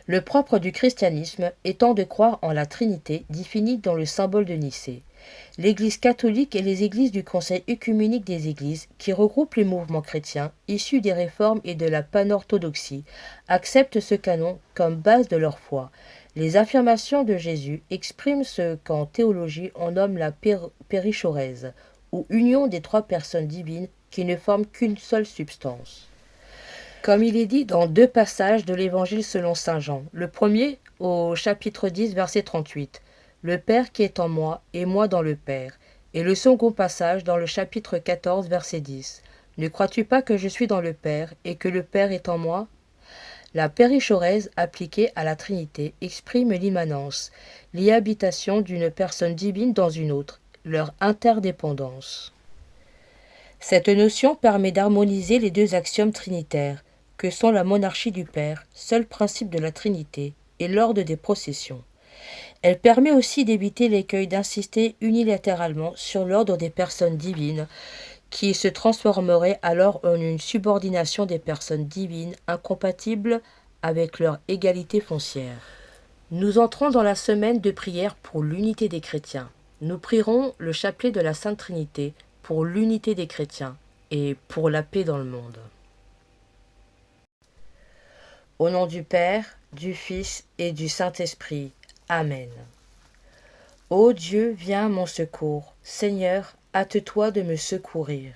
Le propre du christianisme étant de croire en la Trinité définie dans le symbole de Nicée. L'Église catholique et les églises du Conseil œcuménique des églises, qui regroupent les mouvements chrétiens issus des réformes et de la panorthodoxie, acceptent ce canon comme base de leur foi. Les affirmations de Jésus expriment ce qu'en théologie on nomme la périchorèse, ou union des trois personnes divines qui ne forment qu'une seule substance. Comme il est dit dans deux passages de l'Évangile selon saint Jean, le premier au chapitre 10, verset 38, « Le Père qui est en moi et moi dans le Père », et le second passage dans le chapitre 14, verset 10, « Ne crois-tu pas que je suis dans le Père et que le Père est en moi ?» La périchorèse appliquée à la Trinité exprime l'immanence, l'habitation d'une personne divine dans une autre, leur interdépendance. Cette notion permet d'harmoniser les deux axiomes trinitaires, que sont la monarchie du Père, seul principe de la Trinité, et l'ordre des processions. Elle permet aussi d'éviter l'écueil d'insister unilatéralement sur l'ordre des personnes divines, qui se transformerait alors en une subordination des personnes divines incompatible avec leur égalité foncière. Nous entrons dans la semaine de prière pour l'unité des chrétiens. Nous prierons le chapelet de la Sainte Trinité pour l'unité des chrétiens et pour la paix dans le monde. Au nom du Père, du Fils et du Saint-Esprit. Amen. Ô Dieu, viens à mon secours. Seigneur, hâte-toi de me secourir.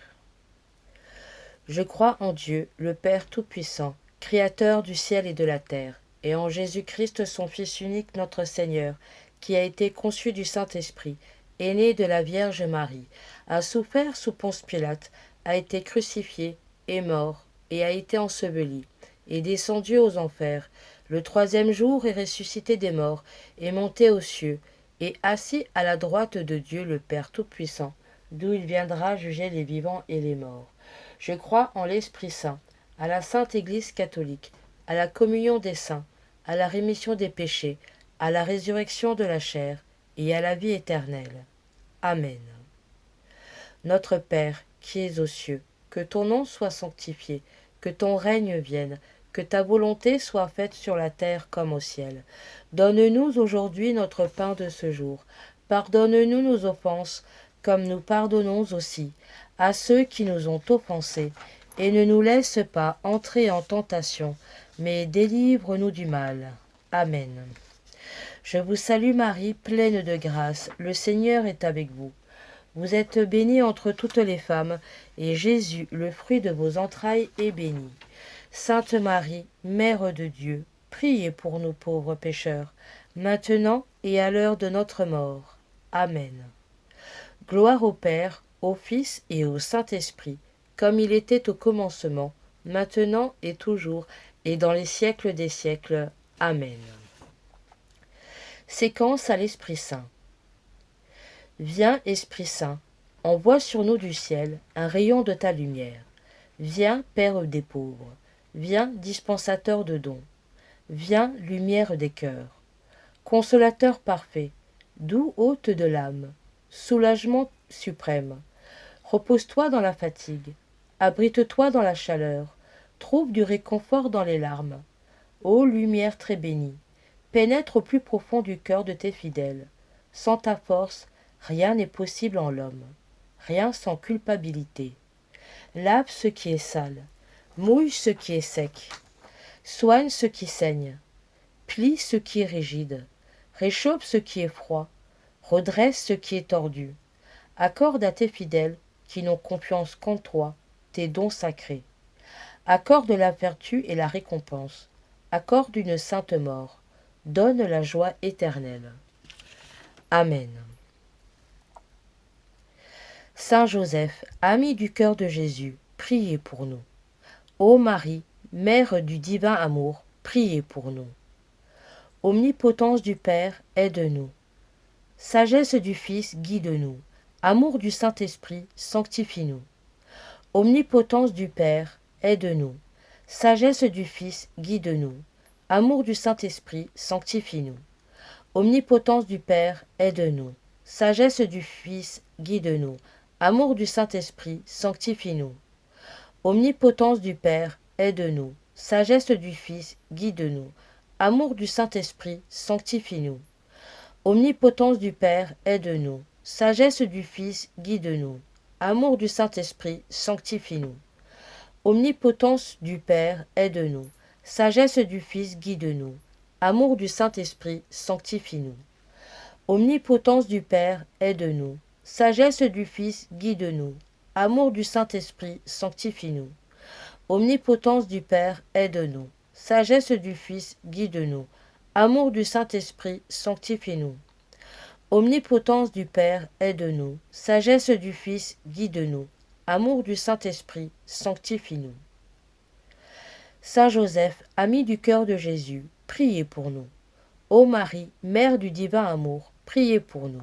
Je crois en Dieu, le Père Tout-Puissant, Créateur du ciel et de la terre, et en Jésus-Christ, son Fils unique, notre Seigneur, qui a été conçu du Saint-Esprit, est né de la Vierge Marie, a souffert sous Ponce Pilate, a été crucifié, est mort, et a été enseveli, est descendu aux enfers, le troisième jour est ressuscité des morts, est monté aux cieux, et assis à la droite de Dieu le Père Tout-Puissant, d'où il viendra juger les vivants et les morts. Je crois en l'Esprit Saint, à la Sainte Église catholique, à la communion des saints, à la rémission des péchés, à la résurrection de la chair et à la vie éternelle. Amen. Notre Père, qui es aux cieux, que ton nom soit sanctifié, que ton règne vienne, que ta volonté soit faite sur la terre comme au ciel. Donne-nous aujourd'hui notre pain de ce jour. Pardonne-nous nos offenses, comme nous pardonnons aussi à ceux qui nous ont offensés, et ne nous laisse pas entrer en tentation, mais délivre-nous du mal. Amen. Je vous salue Marie, pleine de grâce, le Seigneur est avec vous. Vous êtes bénie entre toutes les femmes, et Jésus, le fruit de vos entrailles, est béni. Sainte Marie, Mère de Dieu, priez pour nous pauvres pécheurs, maintenant et à l'heure de notre mort. Amen. Gloire au Père, au Fils et au Saint-Esprit, comme il était au commencement, maintenant et toujours, et dans les siècles des siècles. Amen. Séquence à l'Esprit Saint. Viens, Esprit Saint, envoie sur nous du ciel un rayon de ta lumière. Viens, Père des pauvres. Viens, dispensateur de dons. Viens, lumière des cœurs. Consolateur parfait, doux hôte de l'âme, soulagement suprême. Repose-toi dans la fatigue, abrite-toi dans la chaleur, trouve du réconfort dans les larmes. Ô lumière très bénie, pénètre au plus profond du cœur de tes fidèles. Sans ta force, rien n'est possible en l'homme, rien sans culpabilité. Lave ce qui est sale, mouille ce qui est sec, soigne ce qui saigne, plie ce qui est rigide, réchauffe ce qui est froid, redresse ce qui est tordu. Accorde à tes fidèles, qui n'ont confiance qu'en toi, tes dons sacrés. Accorde la vertu et la récompense. Accorde une sainte mort. Donne la joie éternelle. Amen. Saint Joseph, ami du cœur de Jésus, priez pour nous. Ô Marie, Mère du divin amour, priez pour nous. Omnipotence du Père, aide-nous. Sagesse du Fils, guide-nous. Amour du Saint-Esprit, sanctifie-nous. Omnipotence du Père, aide-nous. Sagesse du Fils, guide-nous. Amour du Saint-Esprit, sanctifie-nous. Omnipotence du Père, aide-nous. Sagesse du Fils, guide-nous. Amour du Saint-Esprit, sanctifie-nous. Omnipotence du Père, aide-nous. Sagesse du Fils, guide-nous. Amour du Saint-Esprit, sanctifie-nous. Omnipotence du Père, aide-nous. Sagesse du Fils, guide-nous. Amour du Saint-Esprit, sanctifie-nous. Omnipotence du Père, aide-nous. Sagesse du Fils, guide-nous. Amour du Saint-Esprit, sanctifie-nous. Omnipotence du Père, aide-nous. Sagesse du Fils, guide-nous. Amour du Saint-Esprit, sanctifie-nous. Omnipotence du Père, aide-nous. Sagesse du Fils, guide-nous. Amour du Saint-Esprit, sanctifie-nous. Omnipotence du Père, aide-nous. Sagesse du Fils, guide-nous. Amour du Saint-Esprit, sanctifie-nous. Saint Joseph, ami du cœur de Jésus, priez pour nous. Ô Marie, Mère du divin amour, priez pour nous.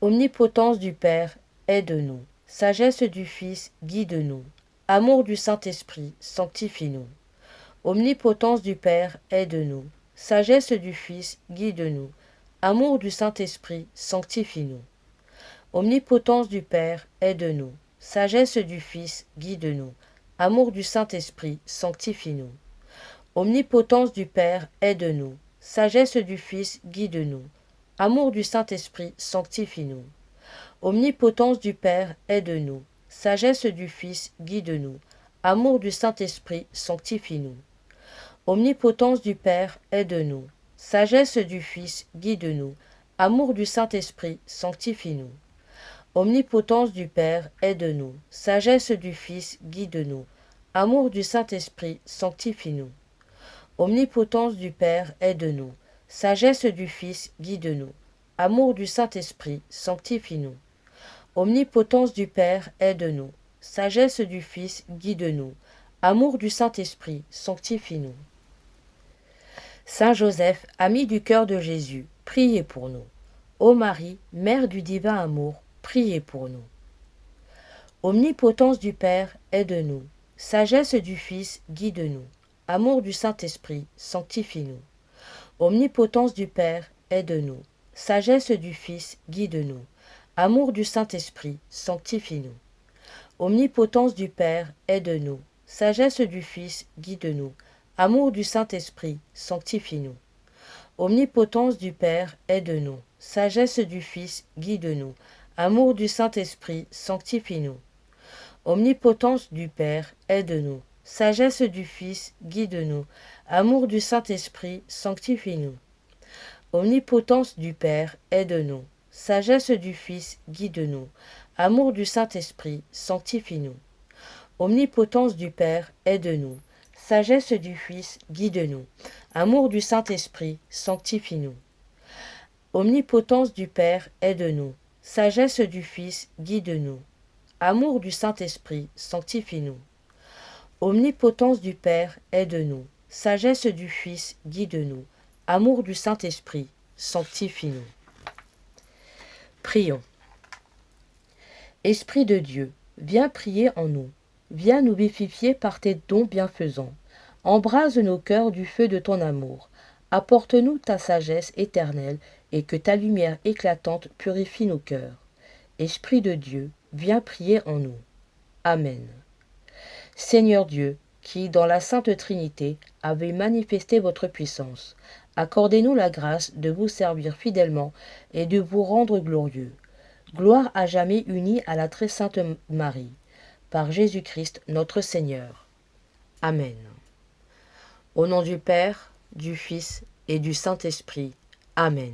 Omnipotence du Père, aide-nous. Sagesse du Fils, guide-nous. Amour du Saint-Esprit, sanctifie-nous. Omnipotence du Père, aide-nous. Sagesse du Fils, guide-nous. Amour du Saint-Esprit, sanctifie-nous. Omnipotence du Père, aide-nous. Sagesse du Fils, guide-nous. Amour du Saint-Esprit, sanctifie-nous. Omnipotence du Père, aide-nous. Sagesse du Fils, guide-nous. Amour du Saint-Esprit, sanctifie-nous. Omnipotence du Père, aide-nous. Sagesse du Fils, guide-nous. Amour du Saint-Esprit, sanctifie-nous. Omnipotence du Père, aide-nous. Sagesse du Fils, guide-nous. Amour du Saint-Esprit, sanctifie-nous. Omnipotence du Père, aide-nous. Sagesse du Fils, guide-nous. Amour du Saint-Esprit, sanctifie-nous. Omnipotence du Père, aide-nous. Sagesse du Fils, guide-nous. Amour du Saint-Esprit, sanctifie-nous. Omnipotence du Père, aide-nous. Sagesse du Fils, guide-nous. Amour du Saint-Esprit, sanctifie-nous. Saint Joseph, ami du cœur de Jésus, priez pour nous. Ô Marie, Mère du divin amour, priez pour nous. Omnipotence du Père, aide-nous. Sagesse du Fils, guide-nous. Amour du Saint-Esprit, sanctifie-nous. Omnipotence du Père, aide-nous. Sagesse du Fils, guide-nous. Amour du Saint-Esprit, sanctifie-nous. Omnipotence du Père, aide-nous. Sagesse du Fils, guide-nous. Amour du Saint-Esprit, sanctifie-nous. Omnipotence du Père, aide-nous. Sagesse du Fils, guide-nous. Amour du Saint-Esprit, sanctifie-nous. Omnipotence du Père, aide-nous. Sagesse du Fils, guide-nous. Amour du Saint-Esprit, sanctifie-nous. Omnipotence du Père, aide-nous. Sagesse du Fils, guide-nous. Amour du Saint-Esprit, sanctifie-nous. Omnipotence du Père, aide-nous. Sagesse du Fils, guide-nous. Amour du Saint-Esprit, sanctifie-nous. Omnipotence du Père, aide-nous. Sagesse du Fils, guide-nous. Amour du Saint-Esprit, sanctifie-nous. Omnipotence du Père, aide-nous. Sagesse du Fils, guide-nous. Amour du Saint-Esprit, sanctifie-nous. Prions. Esprit de Dieu, viens prier en nous. Viens nous vivifier par tes dons bienfaisants. Embrase nos cœurs du feu de ton amour. Apporte-nous ta sagesse éternelle et que ta lumière éclatante purifie nos cœurs. Esprit de Dieu, viens prier en nous. Amen. Seigneur Dieu, qui, dans la Sainte Trinité, avez manifesté votre puissance, accordez-nous la grâce de vous servir fidèlement et de vous rendre glorieux. Gloire à jamais unie à la très sainte Marie, par Jésus-Christ notre Seigneur. Amen. Au nom du Père, du Fils et du Saint-Esprit. Amen.